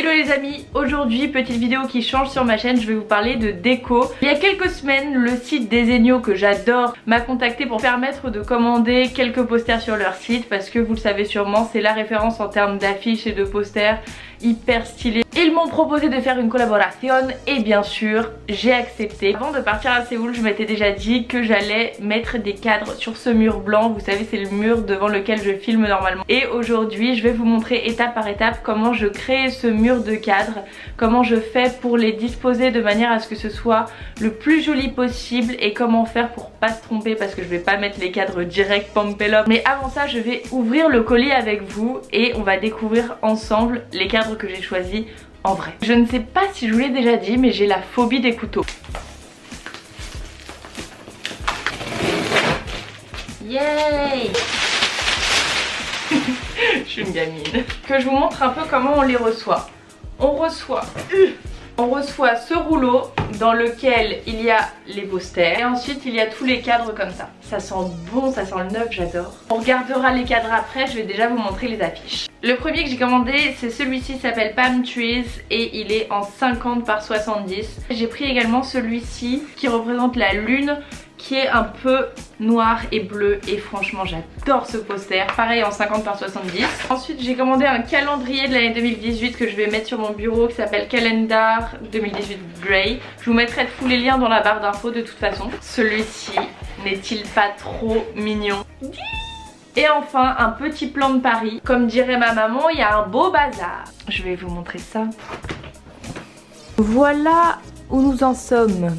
Hello les amis, aujourd'hui petite vidéo qui change sur ma chaîne, je vais vous parler de déco. Il y a quelques semaines, le site Desenio que j'adore m'a contacté pour permettre de commander quelques posters sur leur site parce que vous le savez sûrement, c'est la référence en termes d'affiches et de posters hyper stylés. Ils m'ont proposé de faire une collaboration et bien sûr j'ai accepté. Avant de partir à Séoul, je m'étais déjà dit que j'allais mettre des cadres sur ce mur blanc. Vous savez, c'est le mur devant lequel je filme normalement. Et aujourd'hui je vais vous montrer étape par étape comment je crée ce mur de cadres, comment je fais pour les disposer de manière à ce que ce soit le plus joli possible et comment faire pour pas se tromper parce que je vais pas mettre les cadres direct Pampelop. Mais avant ça, je vais ouvrir le colis avec vous et on va découvrir ensemble les cadres que j'ai choisi en vrai. Je ne sais pas si je vous l'ai déjà dit, mais j'ai la phobie des couteaux. Yay! Je suis une gamine. Que je vous montre un peu comment on les reçoit. On reçoit ce rouleau dans lequel il y a les posters et ensuite il y a tous les cadres comme ça. Ça sent bon, ça sent le neuf, j'adore. On regardera les cadres après, je vais déjà vous montrer les affiches. Le premier que j'ai commandé, c'est celui-ci, s'appelle Palm Trees et il est en 50 par 70. J'ai pris également celui-ci qui représente la lune, qui est un peu noir et bleu et franchement j'adore ce poster, pareil en 50 par 70. Ensuite j'ai commandé un calendrier de l'année 2018 que je vais mettre sur mon bureau qui s'appelle Calendar 2018 Grey. Je vous mettrai tous les liens dans la barre d'infos de toute façon. Celui-ci n'est-il pas trop mignon? Et enfin un petit plan de Paris. Comme dirait ma maman, il y a un beau bazar. Je vais vous montrer ça. Voilà où nous en sommes.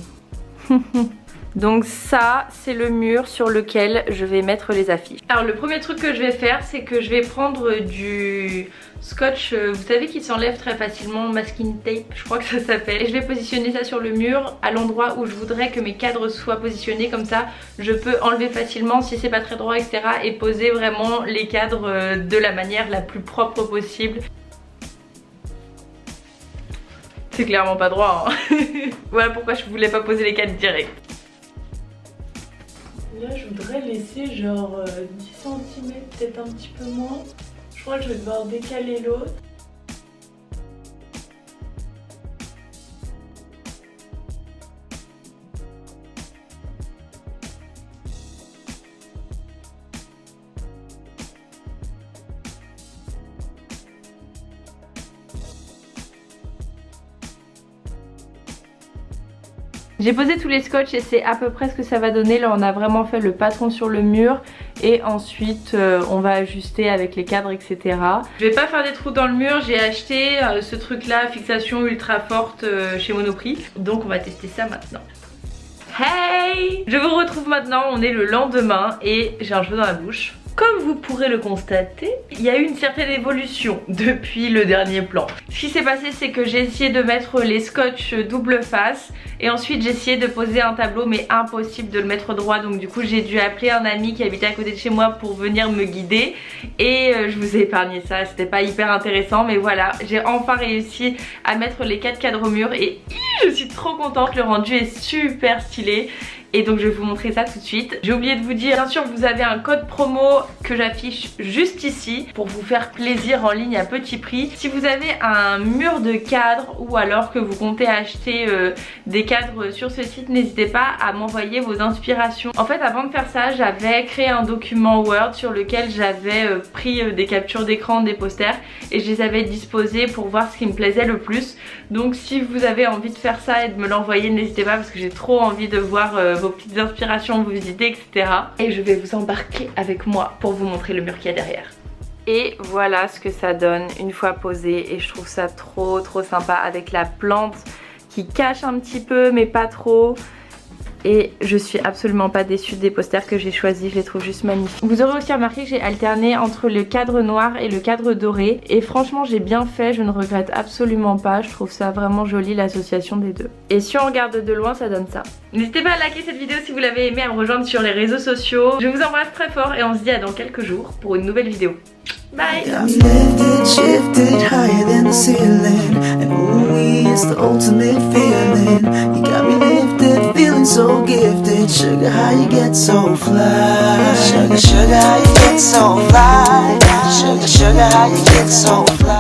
Donc ça, c'est le mur sur lequel je vais mettre les affiches. Alors le premier truc que je vais faire, c'est que je vais prendre du scotch, vous savez qui s'enlève très facilement, masking tape, je crois que ça s'appelle. Et je vais positionner ça sur le mur à l'endroit où je voudrais que mes cadres soient positionnés. Comme ça, je peux enlever facilement si c'est pas très droit, etc. Et poser vraiment les cadres de la manière la plus propre possible. C'est clairement pas droit, hein. Voilà pourquoi je voulais pas poser les cadres direct. Là je voudrais laisser genre 10 cm, peut-être un petit peu moins. Je crois que je vais devoir décaler l'autre. J'ai posé tous les scotch et c'est à peu près ce que ça va donner. Là on a vraiment fait le patron sur le mur et ensuite on va ajuster avec les cadres, etc. Je vais pas faire des trous dans le mur, j'ai acheté ce truc là, fixation ultra forte chez Monoprix. Donc on va tester ça maintenant. Hey! Je vous retrouve maintenant, on est le lendemain et j'ai un cheveu dans la bouche. Comme vous pourrez le constater, il y a eu une certaine évolution depuis le dernier plan. Ce qui s'est passé, c'est que j'ai essayé de mettre les scotch double face et ensuite j'ai essayé de poser un tableau, mais impossible de le mettre droit. Donc du coup j'ai dû appeler un ami qui habitait à côté de chez moi pour venir me guider et je vous ai épargné ça, c'était pas hyper intéressant, mais voilà, j'ai enfin réussi à mettre les 4 cadres au mur et je suis trop contente, le rendu est super stylé. Et donc je vais vous montrer ça tout de suite. J'ai oublié de vous dire, bien sûr vous avez un code promo que j'affiche juste ici pour vous faire plaisir en ligne à petit prix. Si vous avez un mur de cadres ou alors que vous comptez acheter des cadres sur ce site, n'hésitez pas à m'envoyer vos inspirations. En fait avant de faire ça, j'avais créé un document Word sur lequel j'avais pris des captures d'écran des posters et je les avais disposés pour voir ce qui me plaisait le plus. Donc si vous avez envie de faire ça et de me l'envoyer, n'hésitez pas parce que j'ai trop envie de voir vos petites inspirations, vos idées, etc. Et je vais vous embarquer avec moi pour vous montrer le mur qu'il y a derrière. Et voilà ce que ça donne une fois posé et je trouve ça trop sympa avec la plante qui cache un petit peu mais pas trop. Et je suis absolument pas déçue des posters que j'ai choisis, je les trouve juste magnifiques. Vous aurez aussi remarqué que j'ai alterné entre le cadre noir et le cadre doré. Et franchement j'ai bien fait, je ne regrette absolument pas, je trouve ça vraiment joli l'association des deux. Et si on regarde de loin ça donne ça. N'hésitez pas à liker cette vidéo si vous l'avez aimé, à me rejoindre sur les réseaux sociaux. Je vous embrasse très fort et on se dit à dans quelques jours pour une nouvelle vidéo. Bye. Lifted, shifted higher than the ceiling, and ooh, it's the ultimate feeling. You got me lifted, feeling so gifted. Sugar, how you get so fly? Sugar, sugar, how you get so fly? Sugar, sugar, how you get so fly?